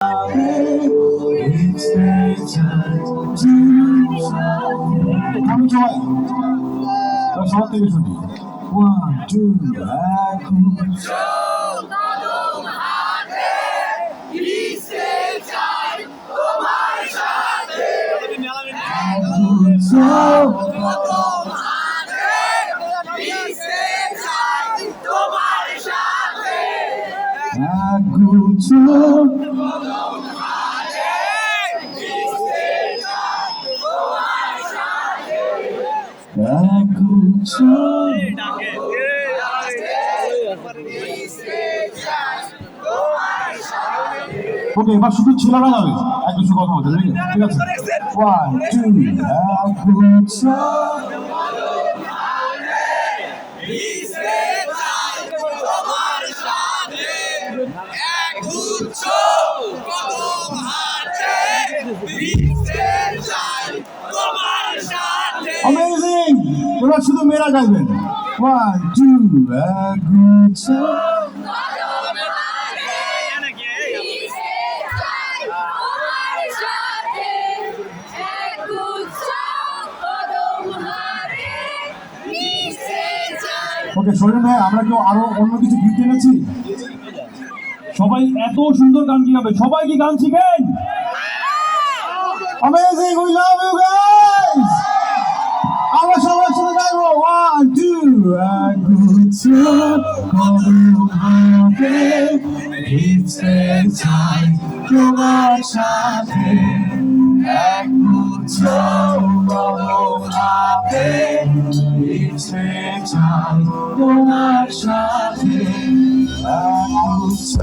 আমি সবাই সবার থেকে শুনি 1 2 এখন ওকে এবার শুধু ছেলেরা যাবে এক দুশো কথা বলতে ঠিক আছে 1 2 অ্যামেজিং এবার শুধু মেয়েরা গাইবেন 1 2 একগুচ্ছ ওকে শরীর ভাই আমরা কেউ আরো অন্য কিছু গিফট এনেছি সবাই এত সুন্দর গান কি গাবে সবাই কি গান শিখেন amazing we love you guys আমরা সবাই শুনে গাইবো 1 2 একগুচ্ছ কদমে ভিজতে চাই তোমার সাথে একগুচ্ছ কদমে ভিজতে চাই তোমার সাথে একগুচ্ছ